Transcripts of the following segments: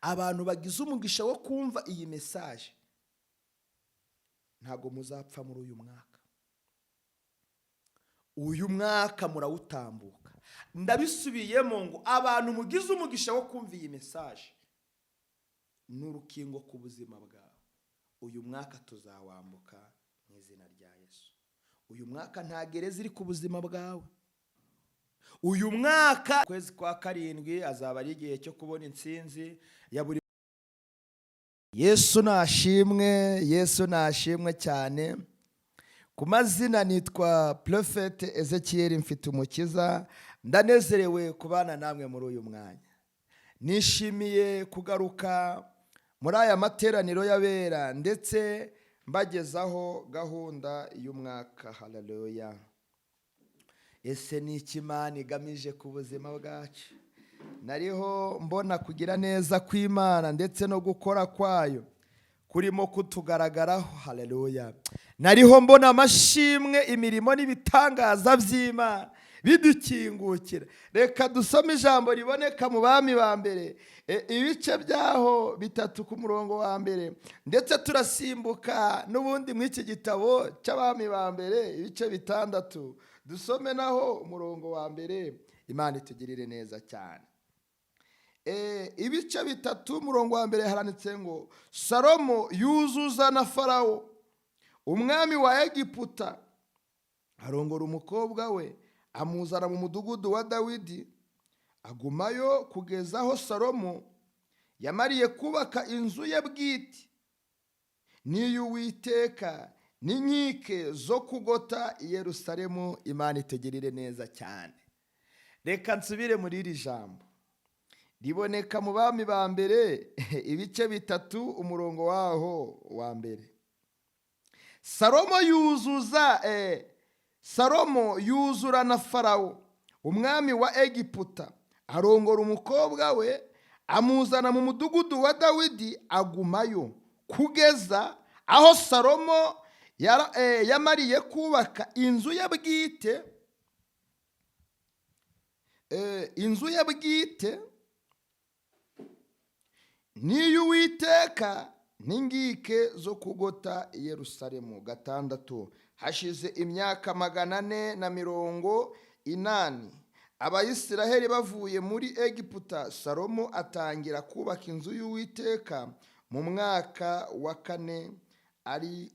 abantu bagize umugisha wo kumva iyi message ntago muzapfa muri uyu mwaka murawutambuka. Ndabisubiyemo ngo abantu mugize umugisha wo kumva iyi message n'urukingo ku buzima bwawe. Uyu mwaka tuzawambuka mu izina rya Yesu. Uyu mwaka nta gereza iri ku buzima bwawe. Uyu mwaka kwezi kwa karindwi azaba ari igihe cyo kubona intsinzi ya buri. Yesu nashimwe cyane. Ku mazina nitwa Prophet Ezechiel Mfitumukiza. Ndanezerewe kubana namwe muri uyu mwanya. Nishimiye kugaruka muri aya materaniro y'abera ndetse mbagezaho gahunda y'umwaka. Haleluya. Ese ni iki Imana igamije ku buzima bwacu? Nariho mbona kugira neza kw'Imana ndetse no gukora kwayo kurimo kutugaragaraho. Haleluya. Nariho mbona amashimwe, imirimo n'ibitangaza by'Imana bidukingukira. Reka dusome ijambo riboneka mu Bami ba mbere ibice byaho 3 ku murongo wa mbere, ndetse turasimbuka n'ubundi mu iki gitabo cy'Abami ba mbere ibice 6. Dusome naho umurongo wa mbere. Imana itugirire neza cyane. Ibice 3 umurongo wa mbere haranditse ngo Salomo yuzuza na Farawo umwami wa Egiputa, arongora umukobwa we, amuzana mu mudugudu wa Dawidi, agumayo kugeza aho Salomo yamariye kubaka inzu ye bwite n'iy'Uwiteka n'inkike zo kugota i Yerusalemu. Imana itegerire neza cyane. Reka nsubire muri iri jambo riboneka mu Bami ba mbere ibice 3 umurongo waho wa mbere. Salomo yuzura na Farawo umwami wa Egiputa, arongora umukobwa we, amuzana mu mudugudu wa Dawidi, agumayo kugeza aho Salomo yamariye kubaka inzu ye bwite n'iy'Uwiteka n'ingike zo kugota i Yerusalemu. 6. Hashize imyaka 480 Abayisiraheli bavuye muri Egiputa, Salomo atangira kubaka inzu y'Uwiteka mu mwaka wa 4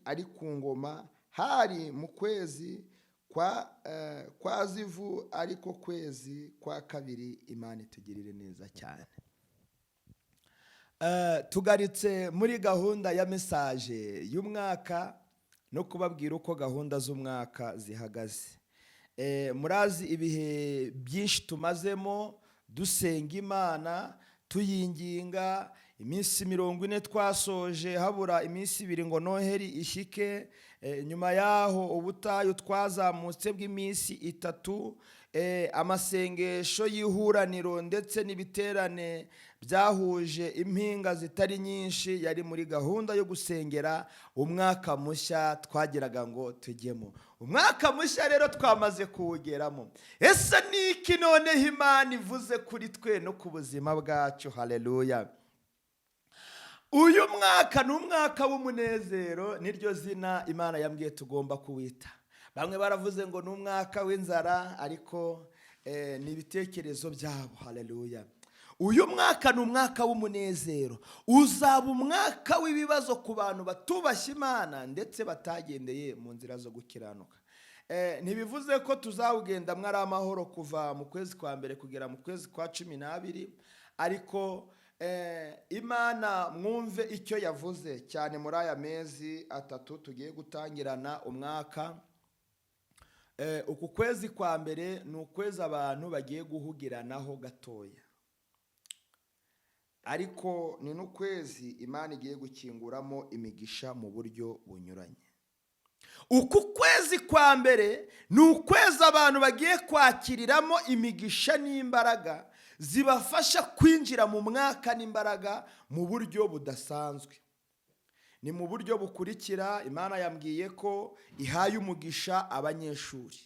ari ku ngoma. Hari mu kwezi kwa Zivu, ariko kwezi kwa 2. Imana itugirire neza cyane. Tugaritse muri gahunda ya message y'umwaka no kubabwira uko gahunda z'umwaka zihagaze. Murazi ibihe byinshi tumazemo dusenga Imana, tuyinginga. Iminsi 40 twasoje, habura iminsi 2 ngo Noheri ishike. Nyuma yaho ubutayu twazamutse bw'iminsi 3. Amasengesho y'ihuraniro ndetse n'ibiterane byahuje impinga zitari nyinshi yari muri gahunda yo gusengera umwaka mushya twagiraga ngo tujyemo. Umwaka mushya rero twamaze kuwugeramo. Ese niki noneho Imana ivuze kuri twe no ku buzima bwacu? Haleluya. Uyu mwaka ni umwaka w'umunezero, niryo zina Imana yambwiye tugomba kuwita. Bamwe baravuze ngo ni umwaka w'inzara, ariko ni ibitekerezo byabo. Haleluya. Uyu mwaka ni umwaka w'umunezero. Uzaba umwaka w'ibibazo ku bantu batubashye Imana ndetse batagendeye mu nzira zo gukiranuka. Ntibivuze ko tuzawugenda mwari amahoro kuva mu kwezi kwa mbere kugera mu kwezi kwa 12, ariko Imana mwumve icyo yavuze cyane muri aya mezi 3 tugiye gutangirana umwaka. Uku kwezi kwa mbere ni ukwezi abantu bagiye guhugiranaho gatoya, ariko ni n'ukwezi Imana igiye gukinguramo imigisha mu buryo bunyuranye. Uku kwezi kwa mbere ni ukwezi abantu bagiye kwakiriramo imigisha n'imbaraga zibafasha kwinjira mu mwaka n'imbaraga mu buryo budasanzwe. Ni mu buryo bukurikira. Imana yambwiye ko ihaye umugisha abanyeshuri.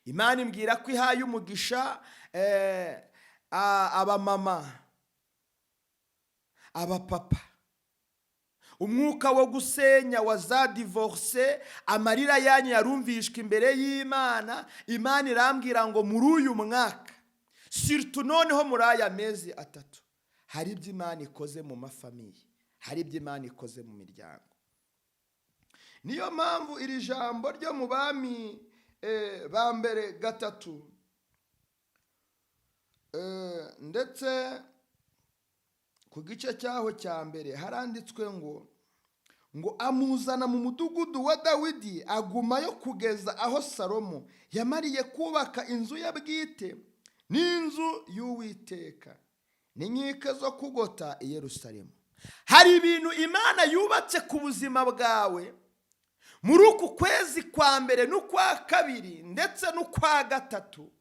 Imana imbwira ko ihaye umugisha abamama. abapapa, umwuka wo gusenya wa za divorce, amarira yanyu yarumvishwe imbere y'Imana. Imana irambwira ngo muri uyu mwaka, surtout noneho muri aya mezi atatu, hari ibyo Imana ikoze mu mafamiye, hari ibyo Imana ikoze mu miryango. Niyo mpamvu iri jambo ryo mu Bami ba mbere 3 ndetse ku gice cyaho cya mbere haranditswe ngo amuzana mu mudugudu wa Dawidi, agumayo kugeza aho Salomo yamariye kubaka inzu ye bwite n'inzu y'Uwiteka n'inkike zo kugota i Yerusalemu. Hari ibintu Imana yubatse ku buzima bwawe muri uku kwezi kwa mbere n'ukwa kabiri ndetse n'ukwa gatatu,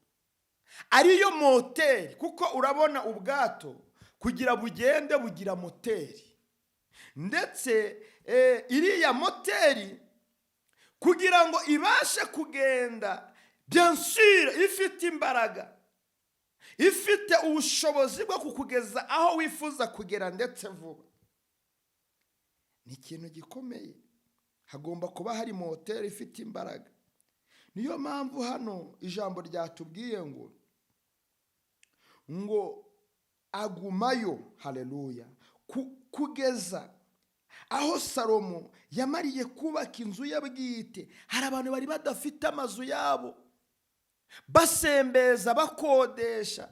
ariyo moteri. Kuko urabona ubwato kugira bugende bugira moteri, ndetse iriya moteri kugira ngo ibashe kugenda, bien sûr ifite imbaraga, ifite ubushobozi bwo kukugeza aho wifuza kugera ndetse vuba. Ni ikintu gikomeye, hagomba kuba hari moteri ifite imbaraga. Niyo mpamvu hano ijambo ryatubwiye ngo agumayo, haleluya, kugeza aho Salomo yamariye kubaka inzu ye bwite. Hari abantu bari badafite amazu yabo, basembeza, bakodesha,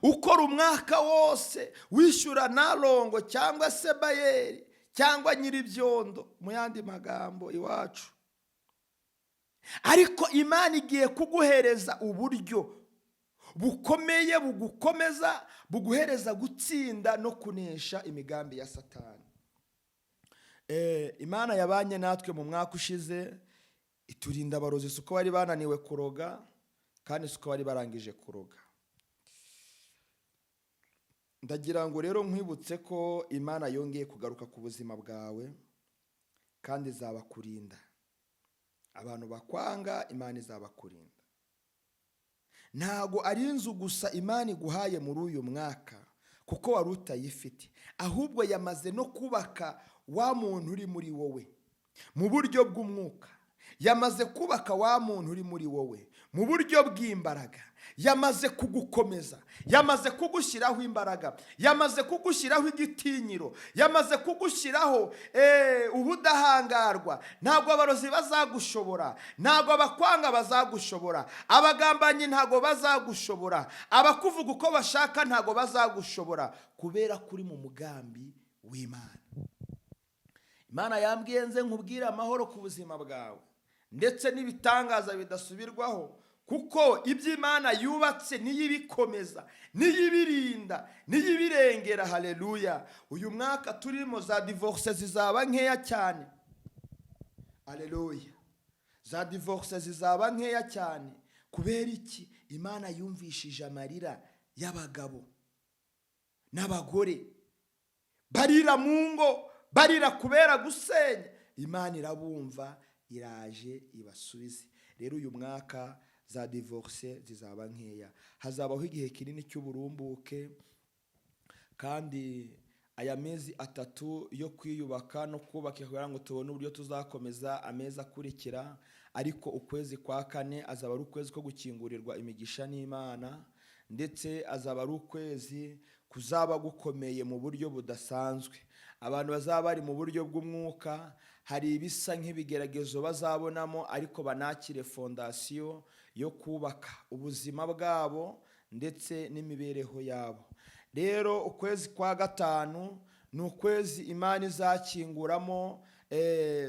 ukora umwaka wose wishyura narongo cyangwa se bayeri cyangwa nyiribyondo mu yandi magambo iwacu. Ariko Imana igiye kuguhereza uburyo bukomeye bugukomeza, buguhereza gutsinda no kunesha imigambi ya Satani. Imana yabanye natwe mu mwaka ushize, iturinda abarozi, suko bari bananiwe kuroga kandi suko bari barangije kuroga. Ndagira ngo rero nkwibutse ko Imana yongeye kugaruka ku buzima bwawe kandi izabakurinda. Abantu bakwanga, Imana izabakurinda. Ntago ari inzu gusa Imana iguhaye muri uyu mwaka kuko wari utayifite, ahubwo yamaze no kubaka wa muntu uri muri wowe mu buryo bw'umwuka. Yamaze kubaka wa muntu uri muri wowe mu buryo bw'imbaraga. Yamaze kugukomeza, yamaze kugushyiraho imbaraga, yamaze kugushyiraho igitinyiro, yamaze kugushyiraho ubudahangarwa. Ntabwo abarozi bazagushobora, ntabwo abakwanga bazagushobora, abagambanyi ntabwo bazagushobora, abakuvuga uko bashaka ntabwo bazagushobora, kubera kuri mu mugambi w'Imana. Imana yambwiye nze nkubwire amahoro ku buzima bwawe ndetse n'ibitangaza bidasubirwaho, kuko ibyo Imana yubatse niyo ibikomeza, niyo ibirinda, niyo ibirengera. Haleluya. Uyu mwaka turimo za divorce zizaba nkeya cyane. Haleluya. Za divorce zizaba nkeya cyane. Kubera iki? Imana yumvishije amarira y'abagabo n'abagore barira mu ngo, barira kubera gusenya. Imana irabumva, iraje ibasubize. Rero uyu mwaka za divorce zizaba nkeya. Hazabaho igihe kinini cy'uburumbuke, kandi aya mezi atatu yo kwiyubaka no kubaka kugira ngo tubone uburyo tuzakomeza amezi akurikira. Ariko ukwezi kwa 4 azaba ari ukwezi ko gukingurirwa imigisha n'Imana, ndetse azaba ari ukwezi kuzaba gukomeye mu buryo budasanzwe. Abantu bazaba bari mu buryo bw'umwuka, hari ibisa nk'ibigeragezo bazabonamo, ariko banakire fondasiyo yo kubaka ubuzima bwabo ndetse n'imibereho yabo. Rero ukwezi kwa 5 ni ukwezi Imana izakinguramo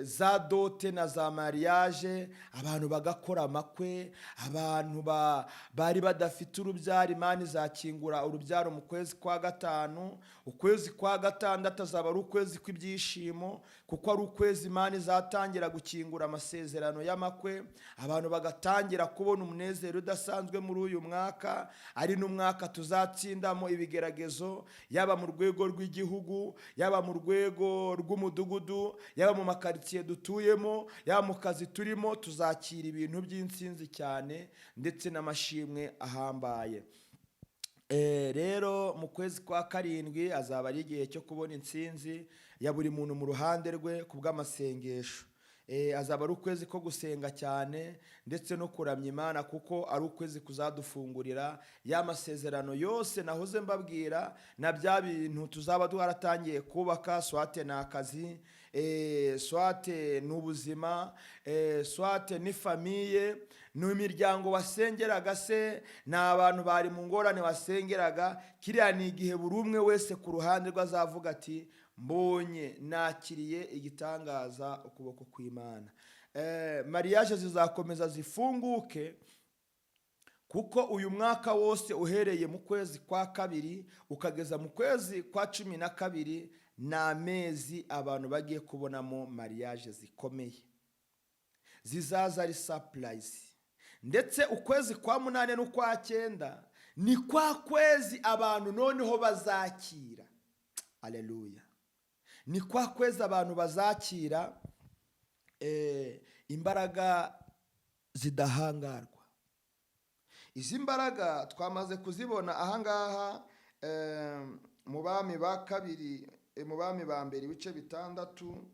za dote na za mariage, abantu bagakora amakwe, abantu bari badafite urubyaro, Imana izakingura urubyaro mu kwezi kwa 5. Ukwezi kwa 6 azaba ari ukwezi kw'ibyishimo, kuko ari ukwezi Imana izatangira gukingura amasezerano y'amakwe, abantu bagatangira kubona umunezero udasanzwe muri uyu mwaka. Ari n'umwaka tuzatsindamo ibigeragezo, yaba mu rwego rw'igihugu, yaba mu rwego rw'umudugudu, yaba mu makaritsiye dutuyemo, yaba mu kazi turimo. Tuzakira ibintu by'insinzi cyane ndetse n'amashimwe ahambaye. rero mu kwezi kwa karindwi azaba ari igihe cyo kubona intsinzi ya buri muntu mu ruhande rwe ku bw'amasengesho. Azaba ari ukwezi ko gusenga cyane ndetse no kuramya Imana, kuko ari ukwezi kuzadufungurira ya masezerano yose nahoze mbabwira, na bya bintu tuzaba twaratangiye kubaka, swate ni akazi, swate ni ubuzima, swate ni famiye, ni imiryango wasengeraga se, ni abantu bari mu ngorane wasengeraga. Kiriya ni igihe buri umwe wese ku ruhande rwe azavuga ati mbonye nakiriye igitangaza ukuboko kw'Imana. Mariage zizakomeza zifunguke, kuko uyu mwaka wose uhereye mu kwezi kwa kabiri ukageza mu kwezi kwa 12 ni amezi abantu bagiye kubonamo mariage zikomeye, zizaza ari surprise. Ndetse ukwezi kwa 8 n'ukwa 9 ni kwa kwezi abantu noneho bazakira. Haleluya. Ni kwa kwezi abantu bazakira imbaraga zidahangarwa. Izi mbaraga twamaze kuzibona ahangaha mu bami ba kabiri, mu bami ba mbere ibice 6,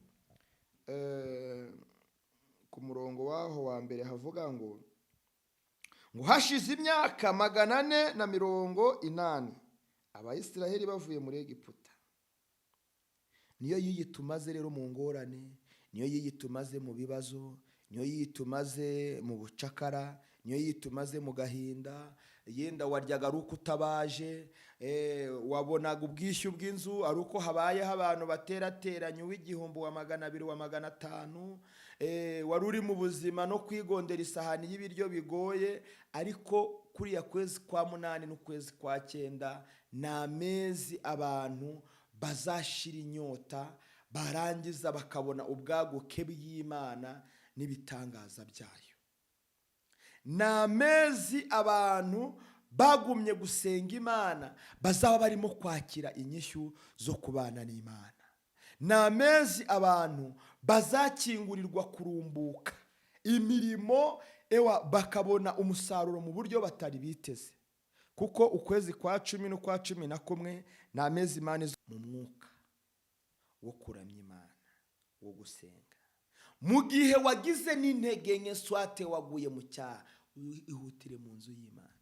ku murongo waho wa mbere havuga ngo hashize imyaka 480 Abayisiraheli bavuye muri Egiputa. Niyo yiyitumaze rero mu ngorane, niyo yiyitumaze mu bibazo, niyo yiyitumaze mu bucakara, niyo yiyitumaze mu gahinda. Yenda waryaga ari uko utabaje, wabonaga ubwishyu bw'inzu ari uko habayeho abantu baterateranye uw'igihumbi, wa 200, wa 500. Wari uri mu buzima no kwigondera isahani y'ibiryo bigoye. Ariko kuriya kwezi kwa 8 n'ukwezi kwa 9 ni amezi abantu bazashira inyota, barangiza bakabona ubwaguke bw'Imana n'ibitangaza byayo. Ni amezi abantu bagumye gusenga Imana bazaba barimo kwakira inyishyu zo kubana n'Imana. Ni amezi abantu bazakingurirwa kurumbuka imirimo, bakabona umusaruro mu buryo batari biteze. Kuko ukwezi kwa 10 n'ukwa 11 ni amezi Imana mu mwuka wo kuramya Imana, wo gusenga. Mu gihe wagize n'intege nke, swate waguye mu cyaha, ihutire mu nzu y'Imana.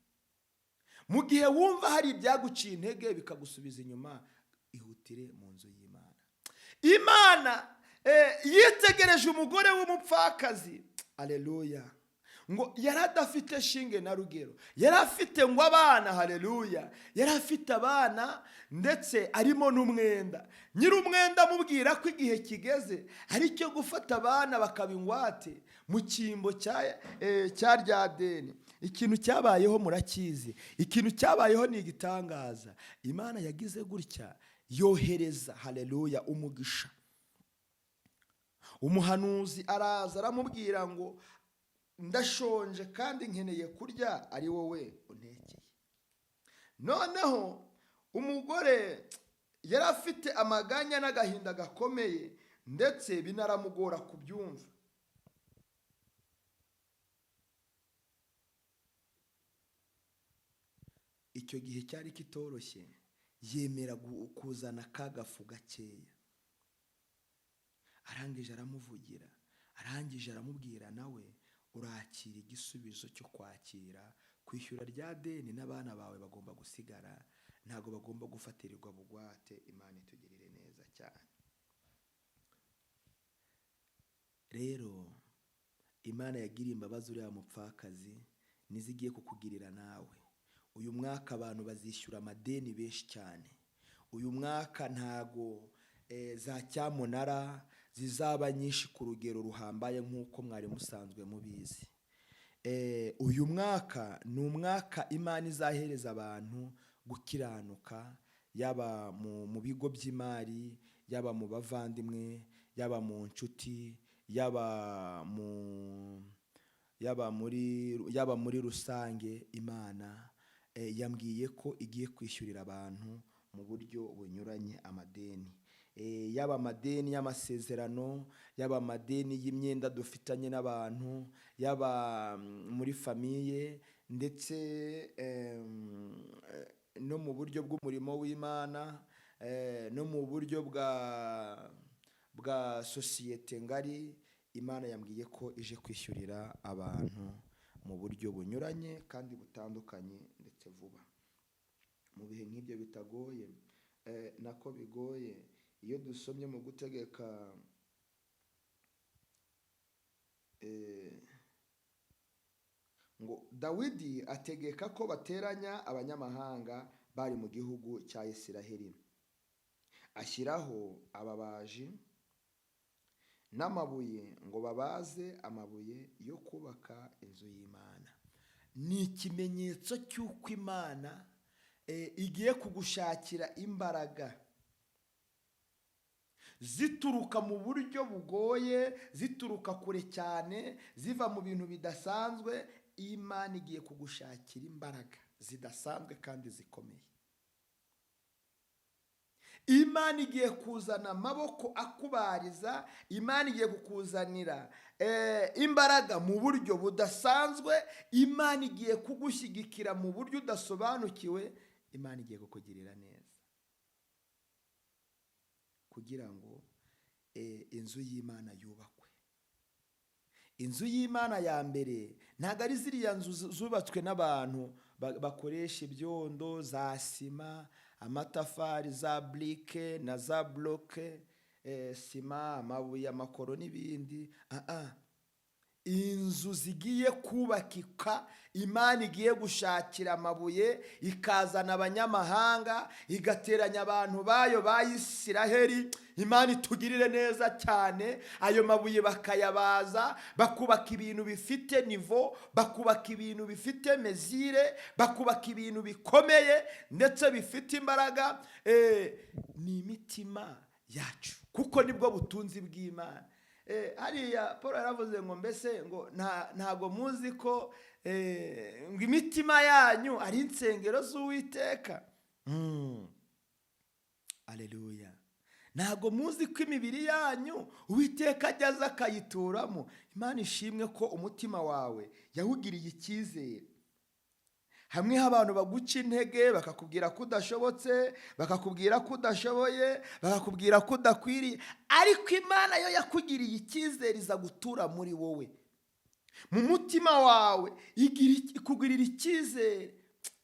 Mu gihe wumva hari ibyaguciye intege bikagusubiza inyuma, ihutire mu nzu y'Imana. Imana yitegereje umugore w'umupfakazi, haleluya, ngo yari adafite shinge na rugero, yari afite ngo abana, haleluya, yari afite abana ndetse arimo n'umwenda. Nyir'umwenda amubwira ko igihe kigeze ari cyo gufata abana bakaba ingwate mu cyimbo cya rya deni. Ikintu cyabayeho murakizi, ikintu cyabayeho ni igitangaza. Imana yagize gutya, yohereza, haleluya, umugisha. Umuhanuzi araza aramubwira ngo ndashonje kandi nkeneye kurya, ari wowe untekeye. Noneho umugore yari afite amaganya n'agahinda gakomeye, ndetse binaramugora kubyumva. Icyo gihe cyari kitoroshye, yemera kuzana kagafu gakeya. Arangije aramuvugira, arangije aramubwira nawe urakira igisubizo cyo kwakira kwishyura rya deni, n'abana bawe bagomba gusigara, ntago bagomba gufatirirwa bugwate. Imana itugirire neza cyane. Rero Imana yagiriye imbabazi uriya mupfakazi, nizigiye kukugirira nawe. Uyu mwaka abantu bazishyura amadeni benshi cyane. Uyu mwaka ntago za cyamunara zizaba nyinshi ku rugero ruhambaye nk'uko mwari musanzwe mubizi. Uyu mwaka ni umwaka Imana izahereza abantu gukiranuka, yaba mu bigo by'imari, yaba mu bavandimwe, yaba mu nshuti, yaba muri rusange. Imana yambwiye ko igiye kwishyurira abantu mu buryo bunyuranye amadeni. Yaba amadeni y'amasezerano, yaba amadeni y'imyenda dufitanye n'abantu, yaba muri famiye, ndetse no mu buryo bw'umurimo w'Imana, no mu buryo bwa sosiyete ngari. Imana yambwiye ko ije kwishyurira abantu mu buryo bunyuranye kandi butandukanye ndetse vuba. Mu bihe nk'ibyo bitagoye, nako bigoye, iyo dusomye mu gutegeka ngo Dawidi ategeka ko bateranya abanyamahanga bari mu gihugu cya Isiraheli, ashyiraho ababaji n'amabuye ngo babaze amabuye yo kubaka inzu y'Imana. Ni ikimenyetso cy'uko Imana igiye kugushakira imbaraga zituruka mu buryo bugoye, zituruka kure cyane, ziva mu bintu bidasanzwe. Imana igiye kugushakira imbaraga zidasanzwe kandi zikomeye. Imana igiye kuzana amaboko akubariza. Imana igiye kukuzanira imbaraga mu buryo budasanzwe. Imana igiye kugushyigikira mu buryo udasobanukiwe. Imana igiye kukugirira neza kugira ngo inzu y'Imana yubakwe. Inzu y'Imana ya mbere ntabwo ari ziriya nzu zubatswe n'abantu bakoresha ibyondo, za sima, amatafari, za burike na za bloke, sima, amabuye, amakoro n'ibindi. Inzu zigiye kubakika. Imana igiye gushakira amabuye, ikazana abanyamahanga, igateranya abantu bayo ba Isiraheli. Imana itugirire neza cyane. Ayo mabuye bakayabaza, bakubaka ibintu bifite nivo, bakubaka ibintu bifite mezire, bakubaka ibintu bikomeye ndetse bifite imbaraga. Ni imitima yacu, kuko nibwo butunzi bw'Imana. Hariya Paul yaravuze ngo mbese ngo ntago muzi ko ngo imitima yanyu ari insengero z'Uwiteka. Aleluya. Ntago muzi ko imibiri yanyu Uwiteka ajyaza akayituramo. Imana ishimwe ko umutima wawe yawugiriye icyizere. Hamwe abantu baguca intege, bakakubwira ko udashobotse, bakakubwira ko udashoboye, bakakubwira ko udakwiriye, ariko Imana yo yakugiriye icyizere, iza gutura muri wowe. Mu mutima wawe ikugirira icyizere.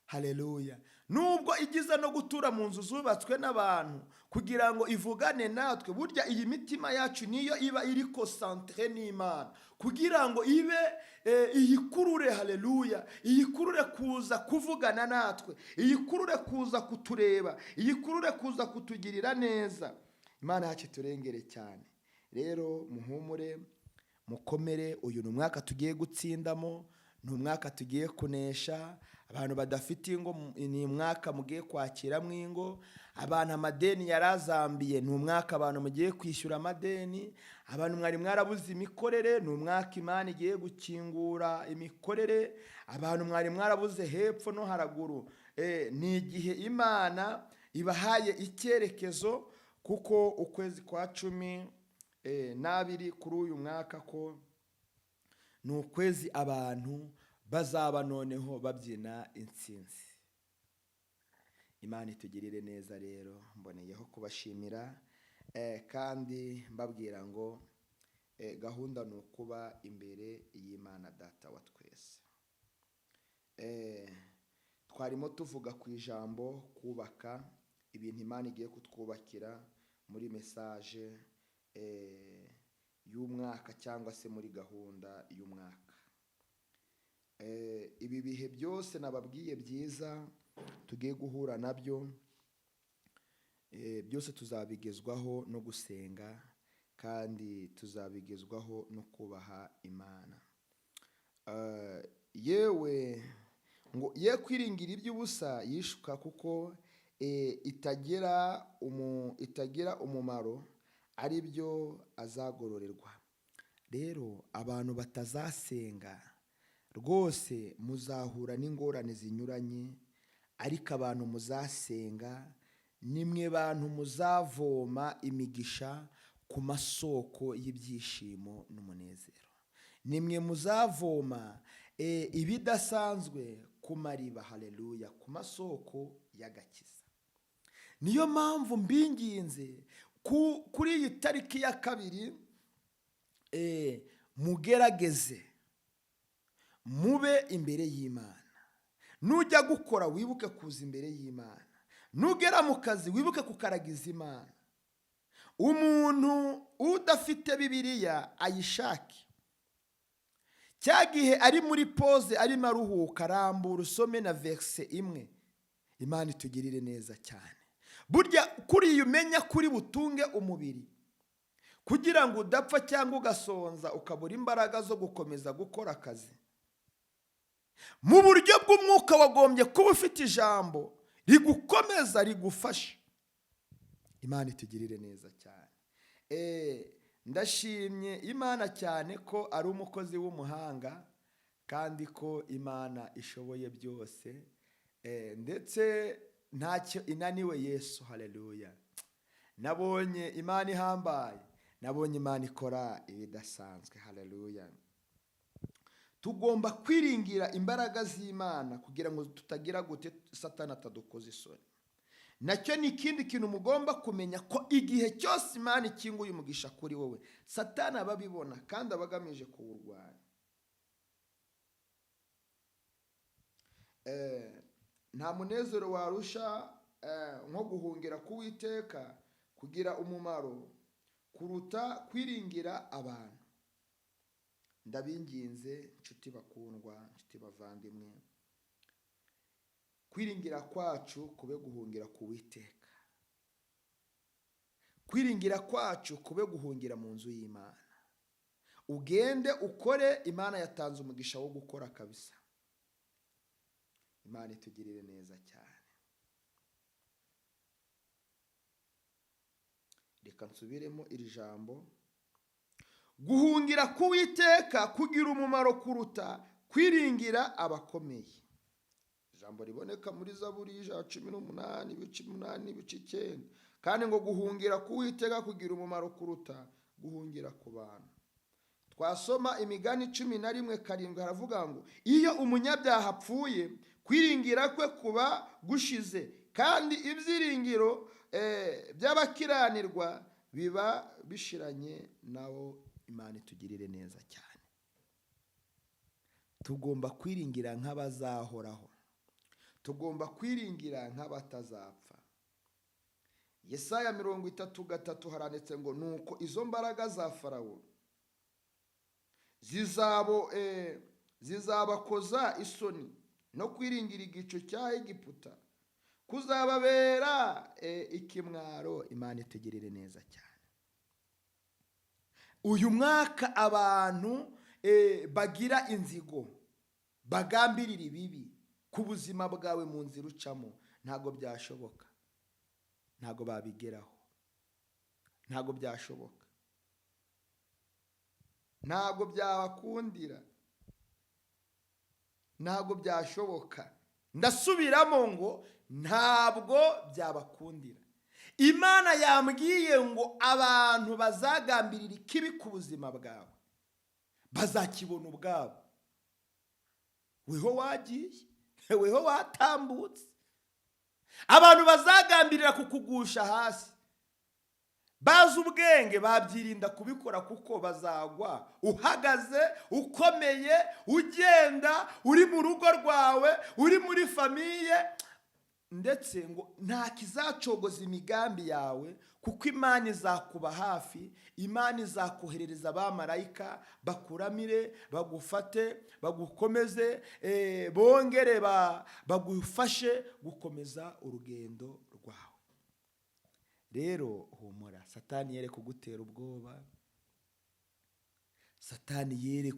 Haleluya. Nubwo igize no gutura mu nzu zubatswe n'abantu kugira ngo ivugane natwe, burya iyi mitima yacu niyo iba iri concentré n'Imana kugira ngo ibe iyikurure. Haleluya. Iyikurure kuza kuvugana natwe, iyikurure kuza kutureba, iyikurure kuza kutugirira neza. Imana yacu turengere cyane. Rero muhumure, mukomere. Uyu ni umwaka tugiye gutsindamo, ni umwaka tugiye kunesha. Abantu badafite ingo, ni umwaka mugiye kwakiramo ingo. Abantu amadeni yarazambiye, ni umwaka abantu mugiye kwishyura amadeni. Abantu mwari mwarabuze imikorere, ni umwaka Imana igiye gukingura imikorere. Abantu mwari mwarabuze hepfo no haraguru, ni igihe Imana ibahaye icyerekezo, kuko ukwezi kwa 12 kuri uyu mwaka ko ni ukwezi abantu bazaba noneho babyina intsinzi. Imana itugirire neza. Rero mboneyeho kubashimira kandi mbabwira ngo gahunda ni ukuba imbere y'Imana Data wa twese. Twarimo tuvuga ku ijambo kubaka, ibintu Imana igiye kutwubakira muri message y'umwaka cyangwa se muri gahunda y'umwaka. Ibi bihe byose nababwiye byiza tugiye guhura nabyo, byose tuzabigezwaho no gusenga, kandi tuzabigezwaho no kubaha Imana. Yewe ngo ye kwiringira iby'ubusa yishuka, kuko itagira umumaro, ari byo azagororerwa. Rero abantu batazasenga rwose muzahura n'ingorane zinyuranye, ariko abantu muzasenga nimwe bantu muzavoma imigisha ku masoko y'ibyishimo n'umunezero. Nimwe muzavoma ibidasanzwe ku mariba. Haleluya. Ku masoko y'agakiza. Niyo mpamvu mbinginze kuri iyi tariki ya 2 mugerageze mube imbere y'Imana. Nujya gukora wibuke kuza imbere y'Imana. Nugera mu kazi wibuke kukaragiza Imana. Umuntu udafite Bibiliya ayishake. Cyagihe ari muri pause arimo aruhuka, rambura usome na verse 1. Imana itugirire neza cyane. Burya kuri umenya kuri butunge umubiri kugira ngo udapfa cyangwa ugasonza ukabura imbaraga zo gukomeza gukora akazi. Mu buryo bw'umwuka wagombye kuba ufite ijambo rigukomeza rigufasha. Imana itugirire neza cyane. Ndashimye Imana cyane ko ari umukozi w'umuhanga kandi ko Imana ishoboye byose, ndetse ntacyo inaniwe Yesu. Haleluya. Nabonye Imana ihambaye, nabonye Imana ikora ibidasanzwe. Haleluya. Tugomba kwiringira imbaraga z'Imana kugira ngo tutagira gute Satani atadukoza isoni. Nacyo ni ikindi kintu mugomba kumenya, ko igihe cyose Imana ikinguye umugisha kuri wowe, Satani ababibona kandi abagamije kuwurwanya. Nta munezero warusha nko guhungira k'Uwiteka kugira umumaro kuruta kwiringira abantu. Ndabinginze nshuti bakundwa, nshuti bavandimwe, kwiringira kwacu kube guhungira k'Uwiteka. Kwiringira kwacu kube guhungira mu nzu y'Imana. Ugende ukore, Imana yatanze umugisha wo gukora kabisa. Imana itugirire neza cyane. Reka nsubiremo iri jambo. Guhungira k'Uwiteka kugira umumaro kuruta kwiringira abakomeye. Ijambo riboneka muri Zaburi 18:8-9. Kandi ngo guhungira k'Uwiteka kugira umumaro kuruta guhungira ku bantu. Twasoma Imigani 11:7 haravuga ngo iyo umunyabyaha apfuye kwiringira kwe kuba gushize, kandi ibyiringiro by'abakiranirwa biba bishiranye nawo. Imana itugirire neza cyane. Tugomba kwiringira nk'abazahoraho. Tugomba kwiringira nk'abatazapfa. Yesaya 33 haranditse ngo nuko izo mbaraga za Farawo zizabakoza isoni, no kwiringira igicu cya Egiputa kuzababera ikimwaro. Imana itugirire neza cyane. Uyu mwaka abantu bagira inzigo, bagambirira ibibi ku buzima bwawe mu nzira ucamo, ntago byashoboka. Ntago babigeraho. Ntago byashoboka. Ntago byabakundira. Ntago byashoboka. Ndasubiramo ngo ntabwo byabakundira. Imana yambwiye ngo abantu bazagambirira ikibi ku buzima bwawe bazakibona ubwabo. Weho wagiye, weho watambutse. Abantu bazagambirira kukugusha hasi, bazi ubwenge babyirinda kubikora kuko bazagwa uhagaze ukomeye, ugenda uri mu rugo rwawe, uri muri famiye, ndetse ngo nta kizacogoza imigambi yawe, kuko Imana izakuba hafi. Imana izakoherereza abamarayika bakuramire, bagufate, bagukomeze, bongere bagufashe gukomeza urugendo rwawe. Rero humura, Satani yere kugutera ubwoba. Satani yere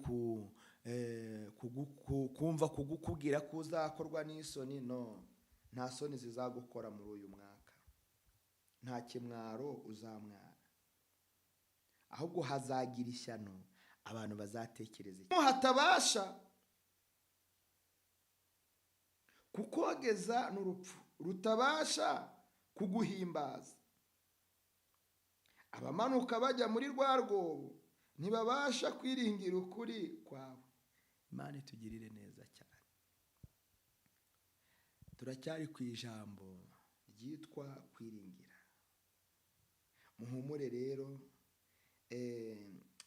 kumva kugukubwira ko uzakorwa n'isoni. No, nta soni zizagukora muri uyu mwaka. Nta kimwaro uzamwara, ahubwo hazagira ishyano abantu bazatekereza. Hatabasha kukogeza n'urupfu, rutabasha kuguhimbaza. Abamanuka bajya muri rwa rwobo ntibabasha kwiringira ukuri kwawe. Imana itugirire neza cyane. turacyari ku ijambo ryitwa kwiringira. Muhumure rero,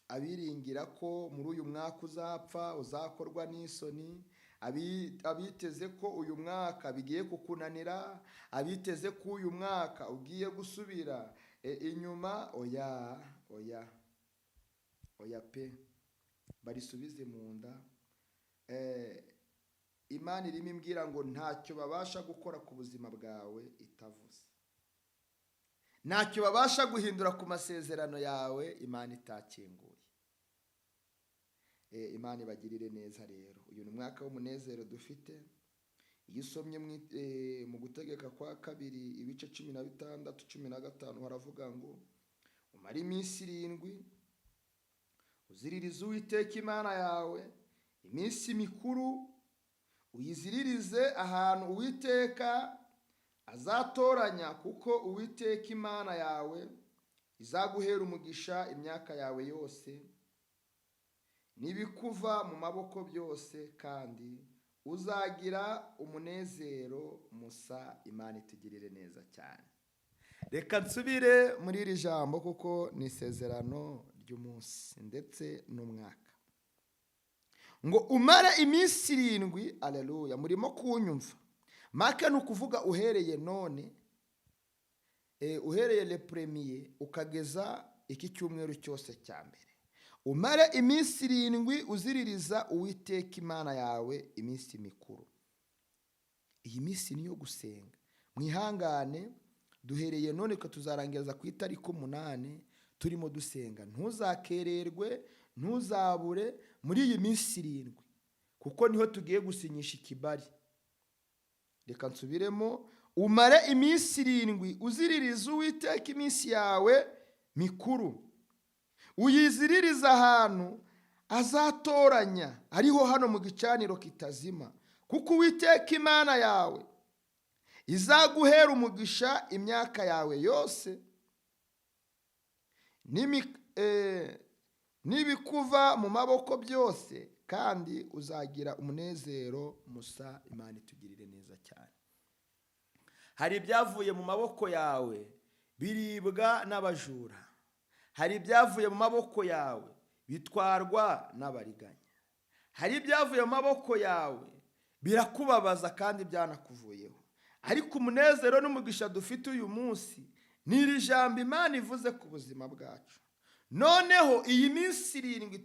abiringira ko muri uyu mwaka uzapfa, uzakorwa n'isoni, abiteze ko uyu mwaka bigiye kukunanira, abiteze ko uyu mwaka ugiye gusubira inyuma, oya pe, barisubize mu nda. Imana irimo imbwira ngo ntacyo babasha gukora ku buzima bwawe itavuze, ntacyo babasha guhindura ku masezerano yawe Imana itakinguye. Imana ibagirire neza. Rero uyu ni umwaka w'umunezero dufite. Iyo usomye mu gutegeka kwa 2 ibice 16 15 haravuga ngo umare iminsi 7 uziririze Uwiteka Imana yawe iminsi mikuru, uyiziririze ahantu Uwiteka azatoranya, kuko Uwiteka Imana yawe izaguhera umugisha imyaka yawe yose n'ibikuva mu maboko byose, kandi uzagira umunezero musa. Imana itugirire neza cyane. Reka nsubire muri iri jambo kuko ni isezerano ry'umunsi ndetse n'umwaka. Ngo umare iminsi 7, aleluya, murimo kunyumva. Make ni ukuvuga uhereye none, uhereye le premier ukageza iki cyumweru cyose cya mbere. Umare iminsi 7 uziririza Uwiteka Imana yawe iminsi mikuru. Iyi minsi niyo gusenga. Mwihangane, duhereye none ko tuzarangiza ku itariki 8 turimo dusenga. Ntuzakererwe, ntuzabure muri iyi minsi 7, kuko niho tugiye gusinyisha ikibari. Reka nsubiremo, umare iminsi 7 uziririza Uwiteka iminsi yawe mikuru, uyiziririza ahantu azatoranya, ariho hano mu gicaniro kitazima, kuko Uwiteka Imana yawe izaguhera umugisha imyaka yawe yose n'ibikuva mu maboko byose, kandi uzagira umunezero musa. Imana itugirire neza cyane. Hari ibyavuye mu maboko yawe biribwa n'abajura, hari ibyavuye mu maboko yawe bitwarwa n'abariganya, hari ibyavuye mu maboko yawe birakubabaza kandi byanakuvuyeho. Ariko umunezero n'umugisha dufite uyu munsi ni iri jambo Imana ivuze ku buzima bwacu. Noneho iyi minsi 7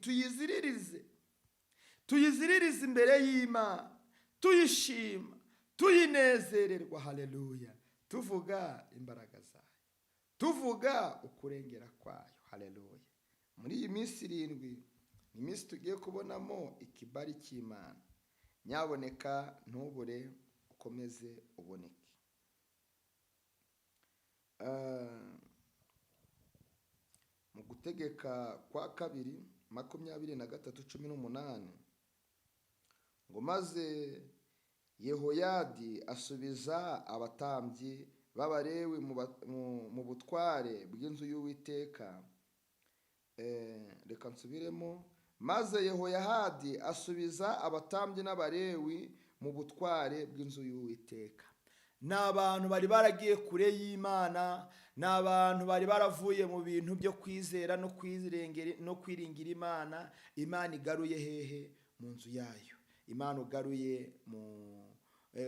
tuyiziririze imbere y'Imana, tuyishima, tuyinezererwa, haleluya, tuvuga imbaraga zayo, tuvuga ukurengera kwayo, haleluya. Muri iyi minsi 7 ni iminsi tugiye kubonamo ikibari cy'Imana. Nyaboneka ntubure, ukomeze uboneke. Mu gutegeka kwa 2 23:18 ngo maze Yehoyadi asubiza abatambyi b'Abalewi mu butware bw'inzu y'Uwiteka. Reka nsubiremo, maze Yehoyahadi asubiza abatambyi n'Abalewi mu butware bw'inzu y'Uwiteka. Ni abantu bari baragiye kure y'Imana, ni abantu bari baravuye mu bintu byo kwizera no kwiringira Imana. Imana igaruye hehe? Mu nzu yayo. Imana ugaruye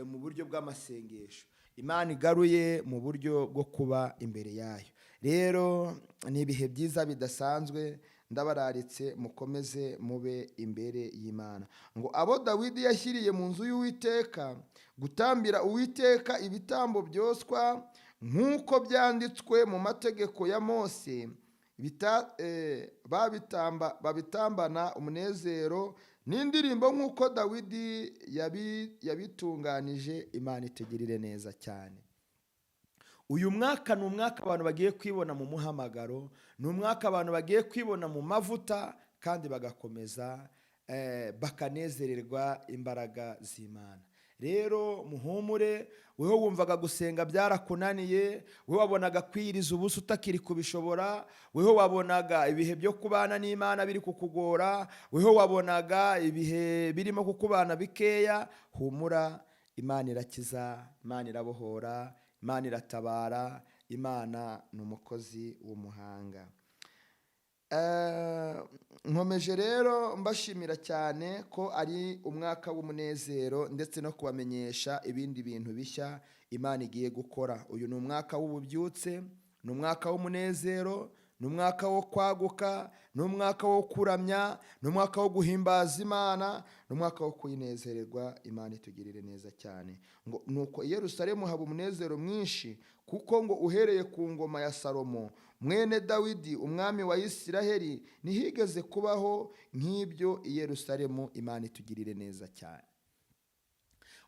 mu buryo bw'amasengesho. Imana igaruye mu buryo bwo kuba imbere yayo. Rero ni ibihe byiza bidasanzwe. Ndabararitse mukomeze mube imbere y'Imana. Ngo abo Dawidi yashyiriye mu nzu y'Uwiteka gutambira Uwiteka ibitambo byoswa, nk'uko byanditswe mu mategeko ya Mose, babitambana umunezero n'indirimbo nk'uko Dawidi yabitunganije. Imana itugirire neza cyane. Uyu mwaka ni umwaka abantu bagiye kwibona mu muhamagaro, ni umwaka abantu bagiye kwibona mu mavuta, kandi bagakomeza bakanezererwa imbaraga z'Imana. Rero muhumure, weho wumvaga gusenga byarakunaniye, weho wabonaga kwiriza ubusa utakiri kubishobora, weho wabonaga ibihe byo kubana n'Imana biri kukugora, weho wabonaga ibihe birimo kukubana bikeya, humura, Imana irakiza, Imana irabohora, Imana iratabara, Imana ni umukozi w'umuhanga. Nkomeje rero mbashimira cyane ko ari umwaka w'umunezero ndetse no kubamenyesha ibindi bintu bishya Imana igiye gukora. Uyu ni umwaka w'ububyutse, ni umwaka w'umunezero, ni umwaka wo kwaguka, ni umwaka wo kuramya, ni umwaka wo guhimbaza Imana, ni umwaka wo kuyinezererwa. Imana itugirire neza cyane. Ngo nuko i Yerusalemu haba umunezero mwinshi, kuko ngo uhereye ku ngoma ya Salomo mwene Dawidi umwami wa Isiraheli ntihigeze kubaho nk'ibyo i Yerusalemu. Imana itugirire neza cyane.